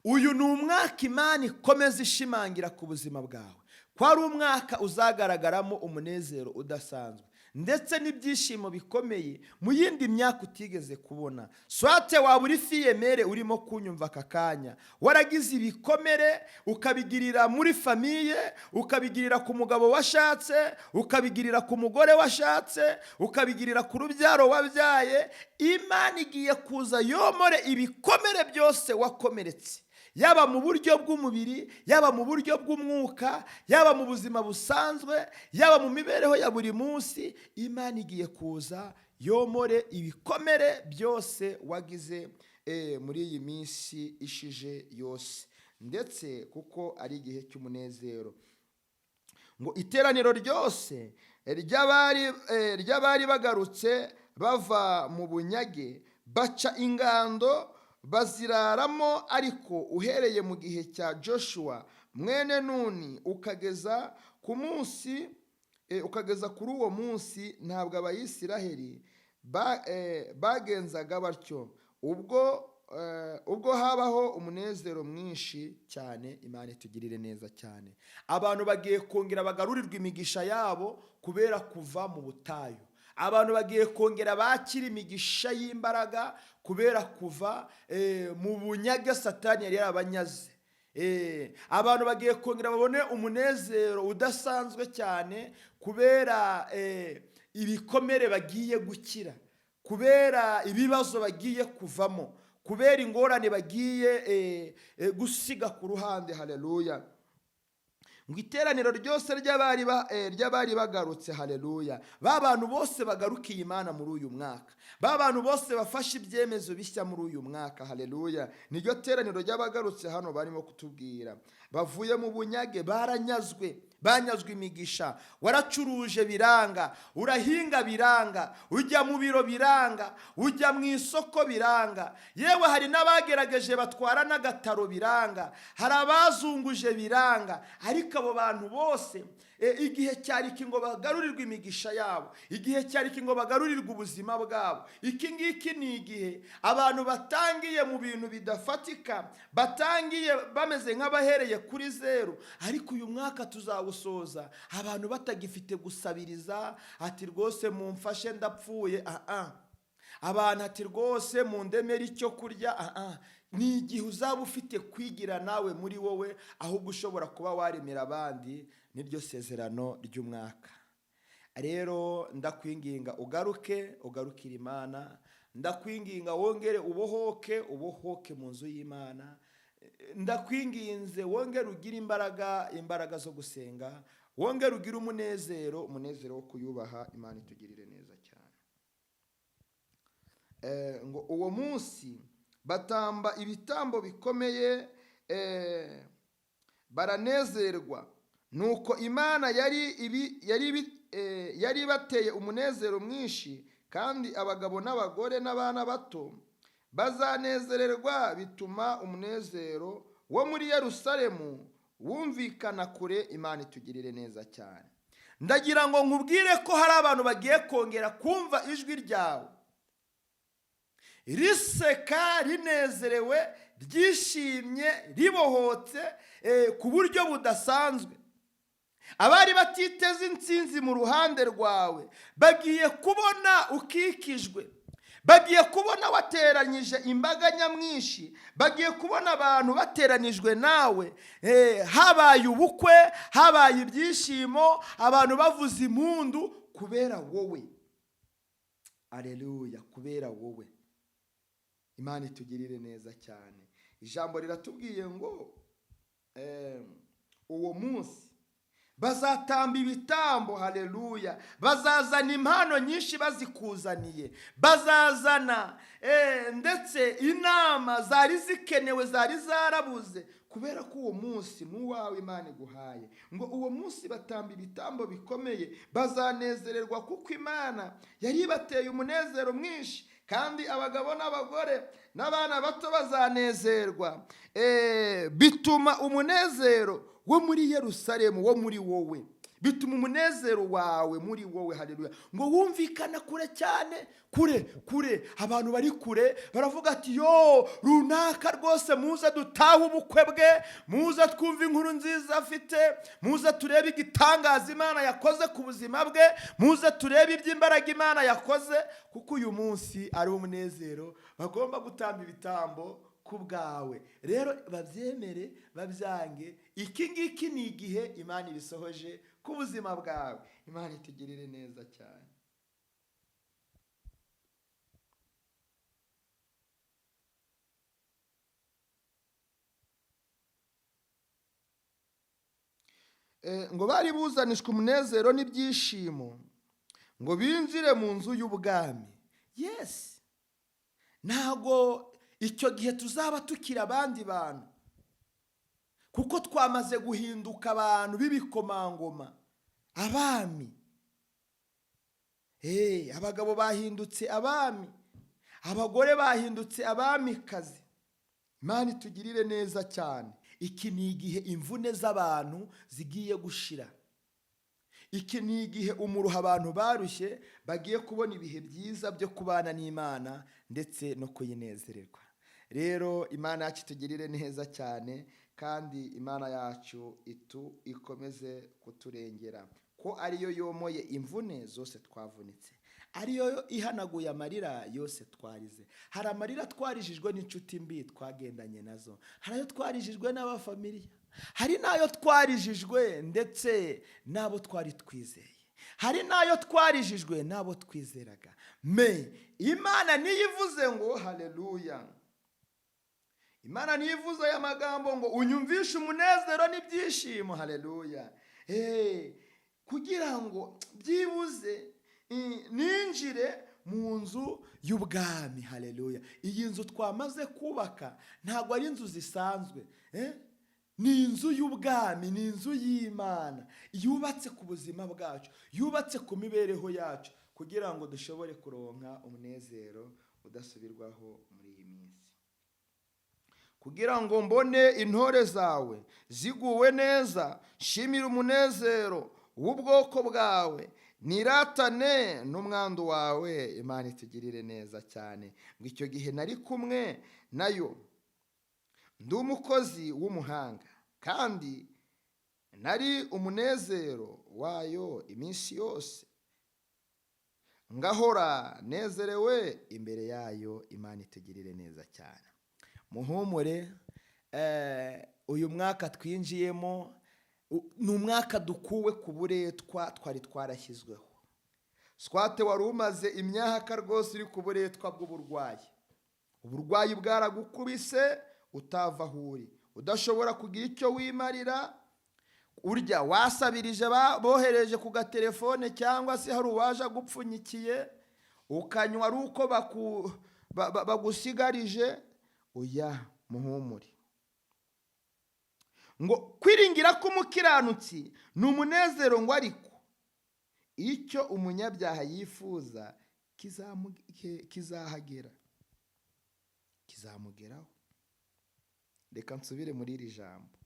Uyu ni umwaka Imana ikomeza ishimangira ku buzima bwawe, ko ari umwaka uzagaragaramo umunezero udasanzwe ndetse n'ibyishimo bikomeye mu yindi myaka utigeze kubona. Swate waba uri fiyemere urimo kunyumva aka kanya, waragize ibikomere ukabigirira muri famiye, ukabigirira ku mugabo washatse, ukabigirira ku mugore washatse, ukabigirira ku rubyaro wabyaye. Imana igiye kuza yomore ibikomere byose wakomeretse, yaba mu buryo bw'umubiri, yaba mu buryo bw'umwuka, yaba mu buzima busanzwe, yaba mu mibereho ya buri munsi. Imana igiye kuza yomore ibikomere byose wagize muri iyi minsi ishije yose, ndetse kuko ari igihe cy'umunezero. Ngo iteraniro ryose ry'abari bagarutse bava mu bunyage baca ingando baziraramo, ariko uhereye mu gihe cya Joshua mwene Nuni ukageza kuri uwo munsi ntabwo Abayisiraheli bagenzaga batyo. Ubwo habaho umunezero mwinshi cyane. Imana itugirire neza cyane. Abantu bagiye kongera bagarurirwa imigisha yabo kubera kuva mu butayu. Abantu bagiye kongera bakira imigisha y'imbaraga kubera kuva mu bunyage Satani yari yarabanyaze. Abantu bagiye kongera babone umunezero udasanzwe cyane kubera ibikomere bagiye gukira, kubera ibibazo bagiye kuvamo, kubera ingorane bagiye gusiga ku ruhande. Haleluya. Ngo iteraniro ryose ry'abari bagarutse. Haleluya. Ba bantu bose bagarukiye Imana muri uyu mwaka, ba bantu bose bafashe ibyemezo bishya muri uyu mwaka. Haleluya. Niryo teraniro ry'abagarutse hano barimo kutubwira. Bavuye mu bunyage, banyazwe imigisha. Waracuruje biranga, urahinga biranga, ujya mu biro biranga, ujya mu isoko biranga, yewe hari n'abagerageje batwara n'agataro biranga, hari abazunguje biranga. Ariko abo bantu bose igihe cyari ngo bagarurirwe imigisha yabo, igihe cyari ngo bagarurirwe ubuzima bwabo. Iki ngiki ni igihe abantu batangiye mu bintu bidafatika, batangiye bameze nk'abahereye kuri zeru. Ariko uyu mwaka tuzawusoza abantu batagifite gusabiriza ati rwose mumfashe ndapfuye. Abantu ati rwose mundemere icyo kurya. Ni igihe uzaba ufite kwigira nawe muri wowe, ahubwo ushobora kuba waremera abandi. Niryo sezerano ry'umwaka. Rero ndakwinginga ugarukire Imana. Ndakwinginga wongere ubohoke mu nzu y'Imana. Ndakwinginze wongere ugire imbaraga zo gusenga, wongere ugire umunezero wo kuyubaha. Imana itugirire neza cyane. Ngo uwo munsi batamba ibitambo bikomeye, baranezerwa. Nuko Imana yari bateye umunezero mwinshi, kandi abagabo n'abagore n'abana bato bazanezererwa. Bituma umunezero wo muri Yerusalemu wumvikana kure. Imana itugirire neza cyane. Ndagira ngo nkubwire ko hari abantu bagiye kongera kumva ijwi ryawe riseka, rinezerewe, ryishimye, ribohotse ku buryo budasanzwe. Abari batiteze intsinzi mu ruhande rwawe bagiye kubona ukikijwe, bagiye kubona wateranyije imbaga nyamwinshi, bagiye kubona abantu bateranijwe nawe. Habaye ubukwe, habaye ibyishimo, abantu bavuza impundu kubera wowe. Aleluya. Kubera wowe. Imana itugirire neza cyane. ijambo riratubwiye ngo uwo munsi bazatamba ibitambo, haleluya, bazazana impano nyinshi bazikuzaniye, bazazana ndetse inama zari zikenewe zari zarabuze, kubera ko uwo munsi n'uwawe Imana iguhaye. Ngo uwo munsi batamba ibitambo bikomeye, bazanezererwa kuko Imana yari ibateye umunezero mwinshi, kandi abagabo n'abagore n'abana bato bazanezerwa. Bituma umunezero wo muri Yerusalemu, wo muri wowe, bituma umunezero wawe muri wowe, haleluya, ngo wumvikana kure cyane, kure. Abantu bari kure baravuga ati yo runaka rwose, muze dutahe ubukwe bwe, muze twumve inkuru nziza afite, muze turebe igitangaza Imana yakoze ku buzima bwe, muze turebe iby'imbaraga Imana yakoze, kuko uyu munsi ari umunezero. Bagomba gutamba ibitambo ku bwawe. Rero babyemere babyange, iki ngiki ni igihe Imana ibisohoje ku buzima bwawe. Imana itugirire neza cyane. Ngo bari buzanishwe umunezero n'ibyishimo, ngo binjire mu nzu y'ubwami. Yes, ntabwo icyo gihe tuzaba tukiri abandi bantu, kuko twamaze guhinduka abantu b'ibikomangoma, abami. Abagabo bahindutse abami, abagore bahindutse abamikazi. Imana itugirire neza cyane. Iki ni igihe imvune z'abantu zigiye gushira. Iki ni igihe umuruha abantu barushye bagiye kubona ibihe byiza byo kubana n'Imana ndetse no kuyinezererwa. Rero Imana yacu itugirire neza cyane, kandi Imana yacu ikomeze kuturengera, ko ariyo yomoye imvune zose twavunitse, ariyo ihanaguye amarira yose twarize. Hari amarira twarijijwe n'inshuti mbi twagendanye nazo, hari ayo twarijijwe n'abafamiliya, hari n'ayo twarijijwe ndetse n'abo twari twizeye, hari n'ayo twarijijwe n'abo twizeraga. Imana niyo ivuze ngo haleluya, Imana niyo ivuze aya magambo ngo unyumvishe umunezero n'ibyishimo, haleluya, kugira ngo byibuze ninjire mu nzu y'ubwami, haleluya. Iyi nzu twamaze kubaka ntabwo ari inzu zisanzwe, ni inzu y'ubwami, ni inzu y'Imana yubatse ku buzima bwacu, yubatse ku mibereho yacu, kugira ngo dushobore kuronka umunezero udasubirwaho muri iyi minsi. Kugira ngo mbone intore zawe ziguwe neza, shimira umunezero w'ubwoko bwawe, niratane n'umwandu wawe. Imana itugirire neza cyane. Ngo icyo gihe nari kumwe nayo, ndi umukozi w'umuhanga, kandi nari umunezero wayo iminsi yose, ngahora nezerewe imbere yayo. Imana itugirire neza cyane. Muhumure, uyu mwaka twinjiyemo ni umwaka dukuwe ku buretwa twari twarashyizweho. Swate wari umaze imyaka rwose uri ku buretwa bw'uburwayi. Uburwayi bwaragukubise utava aho uri, udashobora kugira icyo wimarira, urya wasabirije bohereje ku gatelefone, cyangwa se hari uwaje agupfunyikiye, ukanywa ari uko bagusigarije. Oya, muhumure, ngo kwiringira k'umukiranutsi ni umunezero, ngo ariko icyo umunyabyaha yifuza kizamugeraho. Reka nsubire muri iri jambo.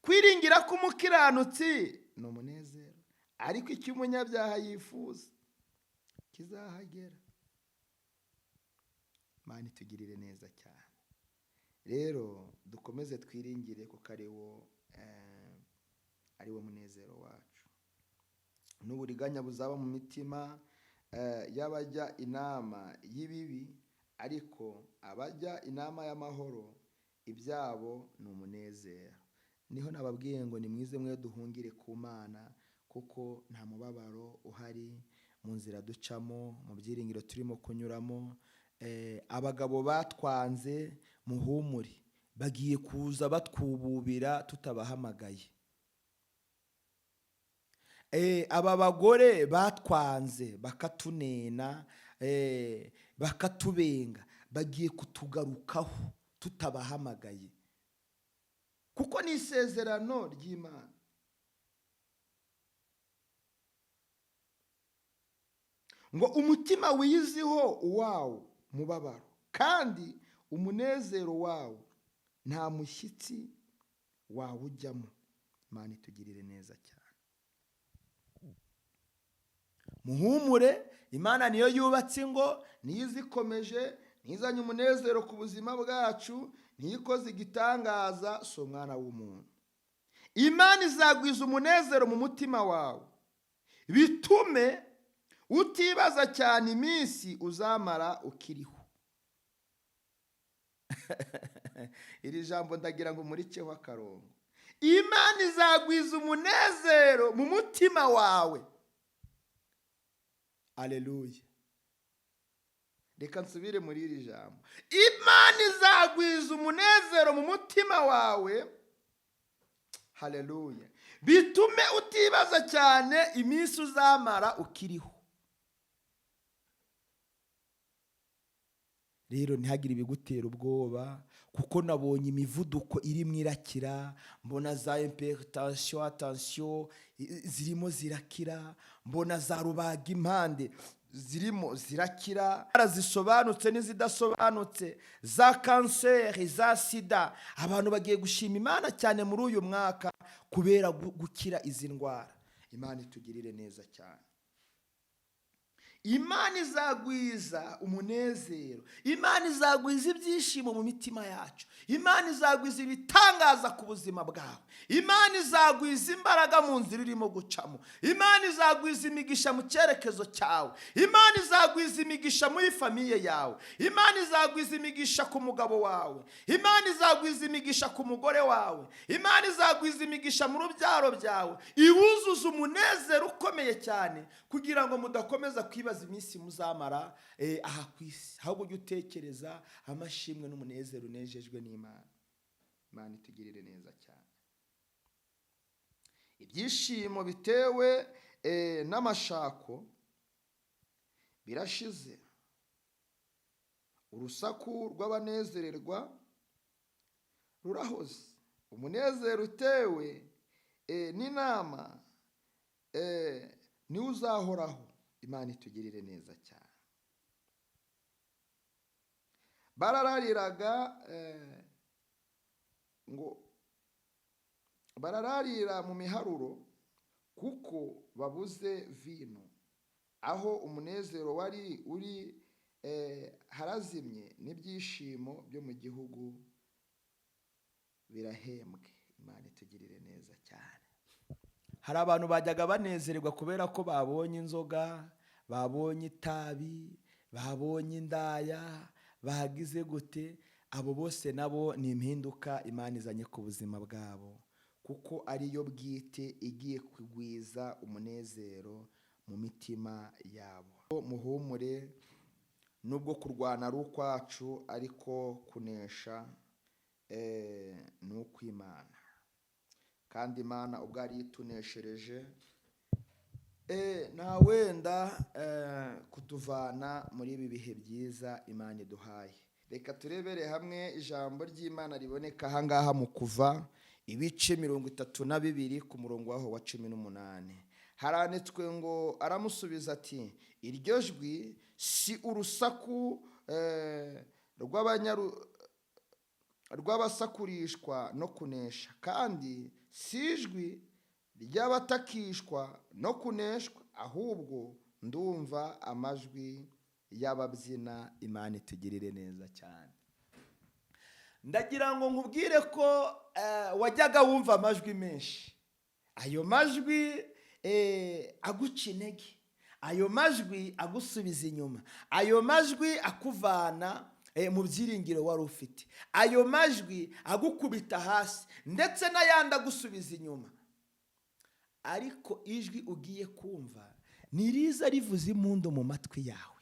Kwiringira k'umukiranutsi ni umunezero, ariko icyo umunyabyaha yifuza kizahagera. Imana itugirire neza cyane. Rero dukomeze twiringire, kuko ari wo munezero wacu. N'uburiganya buzaba mu mitima y'abajya inama y'ibibi, ariko abajya inama y'amahoro ibyabo ni umunezero. Niho nababwiye ngo nimwize mwe duhungire ku Mana, kuko nta mubabaro uhari mu nzira ducamo, mu byiringiro turimo kunyuramo. Abagabo batwanze, muhumure, bagiye kuza batwububira tutabahamagaye. Aba bagore batwanze bakatunena, bakatubenga, bagiye kutugarukaho tutabahamagaye, kuko ni isezerano ry'Imana. Ngo umutima wiyiziho uwawo mubabaro, kandi umunezero wawo nta mushyitsi wawujyamo. Imana itugirire neza cyane. Muhumure, Imana niyo yubatse ingo, niyo izikomeje, niyo izanye umunezero ku buzima bwacu, niyo ikoze igitangaza, si umwana w'umuntu. Imana izagwiza umunezero mu mutima wawe, bitume utibaza cyane iminsi uzamara ukiriho. Iri jambo ndagira ngo muriceho akarongo. Imana izagwiza umunezero mu mutima wawe. Aleluya. Reka nsubire muri iri jambo. Imana izagwiza umunezero mu mutima wawe. Haleluya. Bitume utibaza cyane iminsi uzamara ukiriho. Rero ntihagire ibigutera ubwoba, kuko nabonye imivuduko irimo irakira, mbona za hypertension zirimo zirakira, mbona za rubaga impande zirimo zirakira, zisobanutse n'izidasobanutse, za kanseri, za sida. Abantu bagiye gushima Imana cyane muri uyu mwaka kubera gukira izi ndwara. Imana itugirire neza cyane. Imana izagwiza umunezero, Imana izagwiza ibyishimo mu mitima yacu, Imana izagwiza ibitangaza ku buzima bwawe, Imana izagwiza imbaraga mu nzira urimo gucamo, Imana izagwiza imigisha mu cyerekezo cyawe, Imana izagwiza imigisha muri famiye yawe, Imana izagwiza imigisha ku mugabo wawe, Imana izagwiza imigisha ku mugore wawe, Imana izagwiza imigisha mu rubyaro byawe, iwuzuza umunezero ukomeye cyane, kugira ngo mudakomeza kwibaza iminsi muzamara aha ku isi, ahubwo ujye utekereza amashimwe n'umunezero unejejwe n'Imana. Imana itugirire neza cyane. Ibyishimo bitewe n'amashako birashize, urusaku rw'abanezererwa rurahoze. Umunezero utewe n'inama niwe uzahoraho. Imana itugirire neza cyane. Barararira mu miharuro, kuko babuze vino. Aho umunezero wari uri harazimye, n'ibyishimo byo mu gihugu birahembwe. Imana itugirire neza cyane. Hari abantu bajyaga banezererwa kubera ko babonye inzoga, babonye itabi, babonye indaya, bahagize gute. Abo bose nabo ni impinduka Imana izanye ku buzima bwabo, kuko ariyo bwite igiye kugwiza umunezero mu mitima yabo. Muhumure, nubwo kurwana ari ukwacu, ariko kunesha ni ukw'Imana. Kandi Imana ubwo ari ituneshereje, nta wenda kutuvana muri ibi bihe byiza Imana iduhaye. Reka turebere hamwe ijambo ry'Imana riboneka ahangaha mu Kuva ibice 32 ku murongo waho wa 18. Haranditswe ngo, aramusubiza ati, iryo jwi si urusaku rw'abasakurishwa no kunesha, kandi si ijwi ry'abatakishwa no kuneshwa, ahubwo ndumva amajwi y'ababyina. Imana itugirire neza cyane. Ndagira ngo nkubwire ko wajyaga wumva amajwi menshi, ayo majwi aguca intege, ayo majwi agusubiza inyuma, ayo majwi akuvana mu byiringiro wari ufite, ayo majwi agukubita hasi, ndetse n'ayandi agusubiza inyuma. Ariko ijwi ugiye kumva niriza rivuza impundu mu matwi yawe,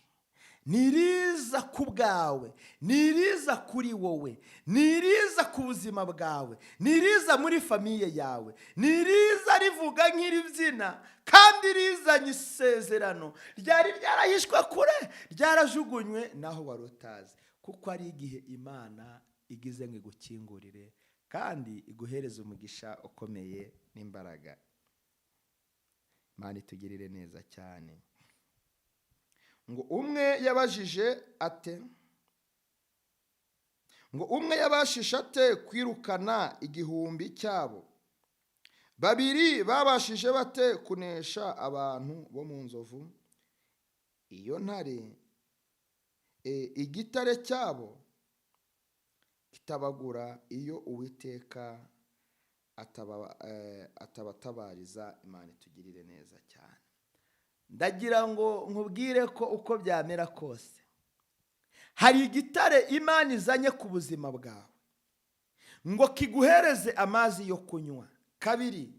niriza ku bwawe, niriza kuri wowe, niriza ku buzima bwawe, niriza muri famiye yawe, niriza rivuga nk'iribyina kandi rizanye isezerano ryari ryarahishwe kure, ryarajugunywe naho wari utazi, kuko ari igihe Imana igize ngo igukingurire kandi iguhereze umugisha ukomeye n'imbaraga. Imana itugirire neza cyane. Ngo umwe yabashije ate kwirukana igihumbi cyabo? Babiri babashije bate kunesha abantu bo mu nzovu? Iyo ntare igitare cyabo kitabagura iyo Uwiteka atabatabariza. Imana itugirire neza cyane. Ndagira ngo nkubwire ko uko byamera kose, hari igitare Imana izanye ku buzima bwawe ngo kiguhereze amazi yo kunywa. Kabiri,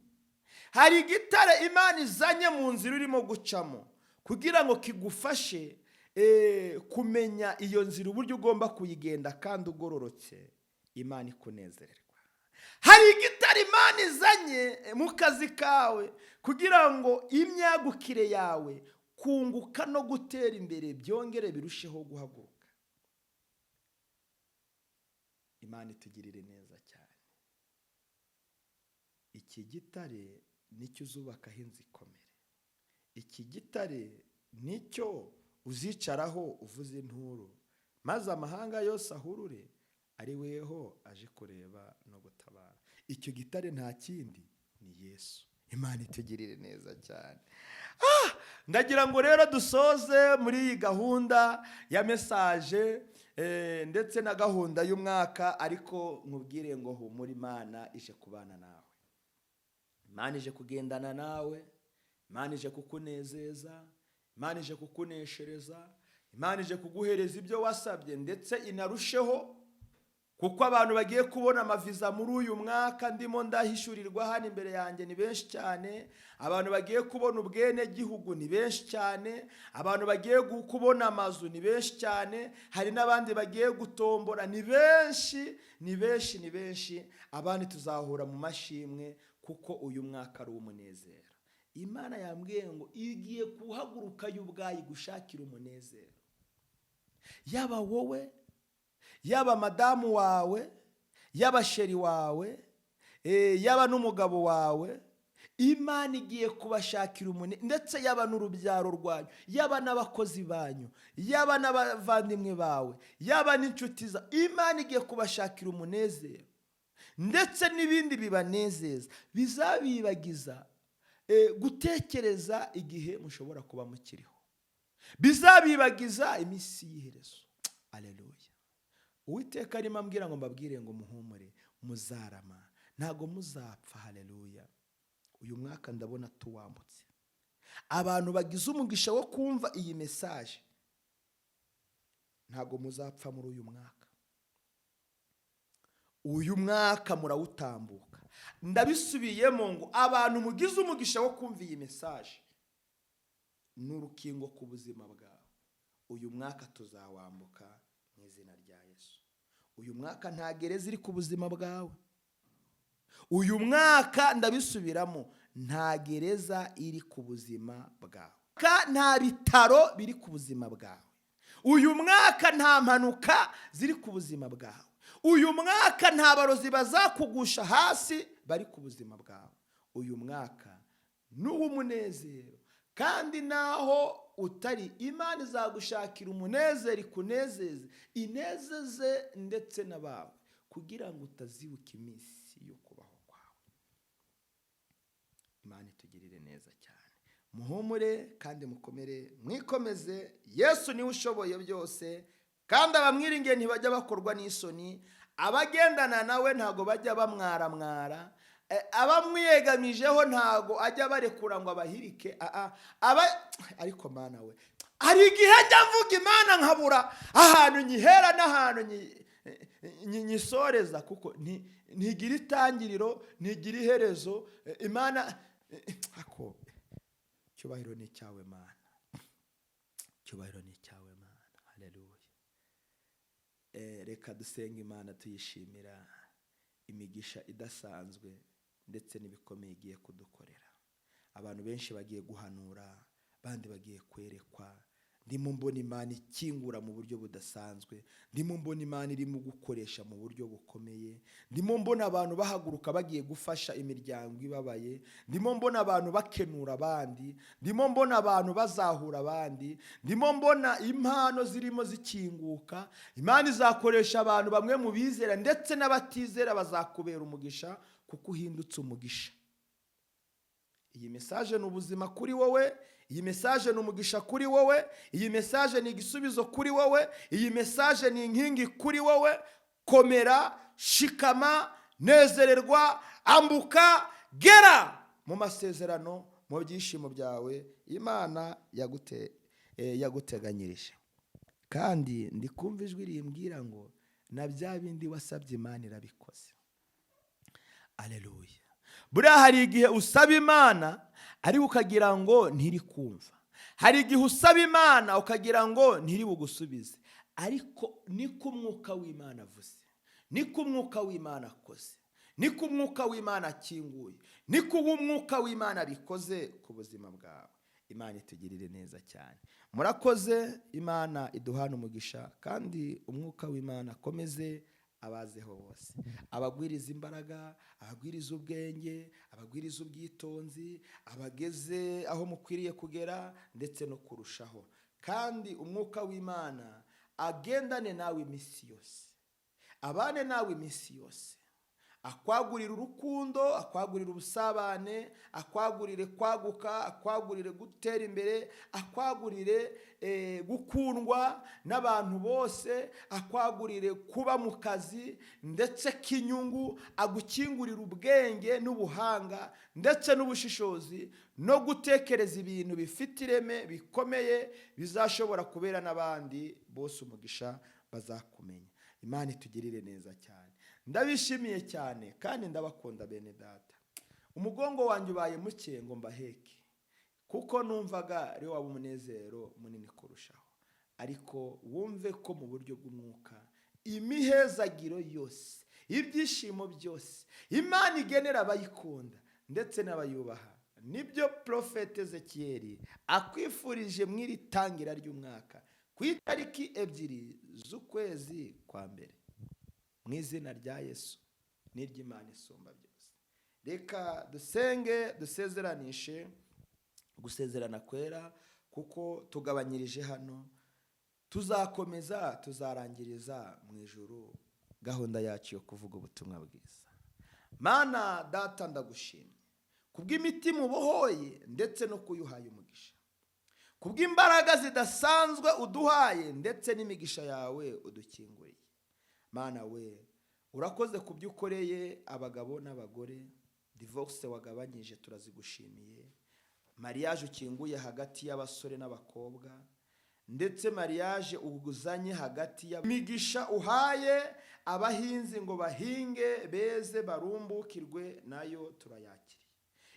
hari igitare Imana izanye mu nzira urimo gucamo kugira ngo kigufashe kumenya iyo nzira uburyo ugomba kuyigenda kandi ugororotse, Imana ikunezererwa. Hari igitare Imana izanye mu kazi kawe kugira ngo imyagukire yawe, kunguka no gutera imbere byongere birusheho guhaguruka. Imana itugirire neza cyane. Iki gitare nicyo uzubakaho inzu ikomere. Iki gitare nicyo uzicaraho uvuze inturu, maze amahanga yose ahurure ari weho aje kureba no gutabara. Icyo gitare nta kindi ni Yesu. Imana itugirire neza cyane. Ndagira ngo rero dusoze muri iyi gahunda ya mesaje ndetse na gahunda y'umwaka, ariko nkubwire ngo humura, Imana ije kubana nawe, Imana ije kugendana nawe, Imana ije kukunezeza, Imana ije kukuneshereza, Imana ije kuguhereza ibyo wasabye, ndetse inarusheho, kuko abantu bagiye kubona amaviza muri uyu mwaka ndimo ndahishurirwa hano imbere yanjye ni benshi cyane. Abantu bagiye kubona ubwene gihugu ni benshi cyane. Abantu bagiye kubona amazu ni benshi cyane. Hari n'abandi bagiye gutombora, ni benshi, ni benshi, ni benshi. Abandi tuzahura mu mashimwe, kuko uyu mwaka ari umunezero. Imana yambwiye ngo igiye kuhaguruka y'ubwayi gushakira umunezero, yaba wowe, yaba madamu wawe, yaba sheri wawe, yaba n'umugabo wawe. Imana igiye kubashakira umunezero, ndetse yaba n'urubyaro rwanyu, yaba n'abakozi banyu, yaba n'abavandimwe bawe, yaba n'inshuti za. Imana igiye kubashakira umunezero, ndetse n'ibindi bibanezeza bizabibagiza gutekereza igihe mushobora kuba mukiriho, bizabibagiza iminsi y'iherezo. Aleluya. Uwiteka arimo ambwira ngo mbabwire ngo muhumure, muzarama, ntago muzapfa. Haleluya. Uyu mwaka ndabona tuwambutse. Abantu bagize umugisha wo kumva iyi mesaje, ntago muzapfa muri uyu mwaka. Uyu mwaka murawutambuka. Ndabisubiyemo ngo abantu mugize umugisha wo kumva iyi mesaje, n'urukingo ku buzima bwawe. Uyu mwaka tuzawambuka mu izina rya Yesu. Uyu mwaka nta gereza iri ku buzima bwawe. Uyu mwaka ndabisubiramo, nta gereza iri ku buzima bwawe. Nta bitaro biri ku buzima bwawe. Uyu mwaka nta mpanuka ziri ku buzima bwawe. Uyu mwaka nta barozi bazakugusha hasi bari ku buzima bwawe. Uyu mwaka ni uw'umunezero, kandi naho utari, Imana izagushakira umunezero, ikunezeze, inezeze ndetse n'abawe, kugira ngo utazibuka iminsi yo kubaho kwawe. Imana itugirire neza cyane. Muhumure kandi mukomere, mwikomeze. Yesu niwe ushoboye byose, kandi abamwiringiye ntibajya bakorwa n'isoni. Abagendana nawe ntago bajya bamwaramwara. Abamwiyegamijeho ntago ajya barekura ngo abahirike. Ariko Mana we, hari igihe njya mvuga Imana nkabura ahantu nyihera n'ahantu nyisoreza, kuko ntigira itangiriro, ntigira iherezo. Imana, cyubahiro ni cyawe Mana, cyubahiro ni cyawe Mana. Haleluya. Reka dusenga Imana tuyishimira imigisha idasanzwe ndetse n'ibikomeye igiye kudukorera. Abantu benshi bagiye guhanura, bandi bagiye kwerekwa. Ndimo mbona Imana ikingura mu buryo budasanzwe, ndimo mbona Imana irimo gukoresha mu buryo bukomeye, ndimo mbona abantu bahaguruka bagiye gufasha imiryango ibabaye, ndimo mbona abantu bakenura abandi, ndimo mbona abantu bazahura abandi, ndimo mbona impano zirimo zikinguka. Imana izakoresha abantu bamwe mu bizera ndetse n'abatizera bazakubera umugisha kuko uhindutse umugisha. Iyi message ni ubuzima kuri wowe, iyi message ni umugisha kuri wowe, iyi message ni igisubizo kuri wowe, iyi message ni inkingi kuri wowe. Komera, shikama, nezererwa, ambuka, gera mu masezerano, mu byishimo byawe Imana yaguteganyirije. Kandi ndikumva ijwi rimbwira ngo na bya bindi wasabye Imana irabikoze. Haleluya. Buriya hari igihe usaba Imana ariko ukagira ngo ntiri kumva. Hari igihe usaba Imana ukagira ngo ntiri bugusubize. Ariko niko umwuka w'Imana avuze, niko umwuka w'Imana akoze, niko umwuka w'Imana akinguye, niko umwuka w'Imana bikoze ku buzima bwawe. Imana itugirire neza cyane. Murakoze. Imana iduhana umugisha kandi umwuka w'Imana akomeze abazeho bose, abagwiriza imbaraga, abagwiriza ubwenge, abagwiriza ubwitonzi, abageze aho mukwiriye kugera ndetse no kurushaho. Kandi umwuka w'Imana agendane nawe iminsi yose, abane nawe iminsi yose, akwagurira urukundo, akwagurira ubusabane, akwagurire kwaguka, akwagurire gutera imbere, akwagurire gukundwa n'abantu bose, akwagurire kuba mu kazi ndetse k'inyungu, agukingurira ubwenge n'ubuhanga ndetse n'ubushishozi no gutekereza ibintu bifite ireme bikomeye bizashobora kubera n'abandi bose umugisha bazakumenya. Imana itugirire neza cyane. Ndabishimiye cyane kandi ndabakunda bene data. Umugongo wanjye ubaye muke ngo mbaheke kuko numvaga ari waba umunezero munini kurushaho. Ariko wumve ko mu buryo bw'umwuka imihezagiro yose, ibyishimo byose Imana igenera abayikunda ndetse n'abayubaha, nibyo Prophet Ezechiel akwifurije mw'iri tangira ry'umwaka ku itariki 2 z'ukwezi kwa mbere. Mu izina rya Yesu n'iry'Imana isumba byose. Reka dusenge dusezeranishe. Gusezerana kwera kuko tugabanyirije hano, tuzakomeza tuzarangiriza mu ijuru gahunda yacu yo kuvuga ubutumwa bwiza. Mana data ndagushimye kubw'imitima ubohoye ndetse no kuyuhaye umugisha, kubw'imbaraga zidasanzwe uduhaye ndetse n'imigisha yawe udukinguriye. Mana we urakoze kubyukoreye abagabo n'abagore, divorce wagabanyije turazigushimiye, mariage ukinguye hagati y'abasore n'abakobwa, ndetse mariage uguzanye hagati y'imigisha uhaye abahinzi ngo bahinge beze barumbukirwe nayo turayakiriye.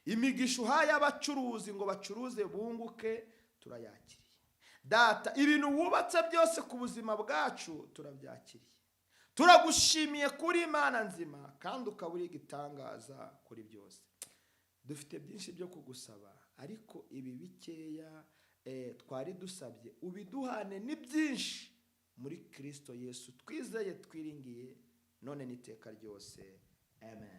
Imigisha uhaye abacuruzi ngo bacuruze bunguke turayakiriye. Data ibintu wubatse byose ku buzima bwacu turabyakiriye. Turagushimiye kuri Imana nzima kandi ukaburi gitangaza kuri byose. Dufite byinshi byo kugusaba ariko ibi bikeya twari dusabye ubiduhane ni byinshi muri Kristo Yesu twizeye twiringiye none n'iteka ryose. Amen.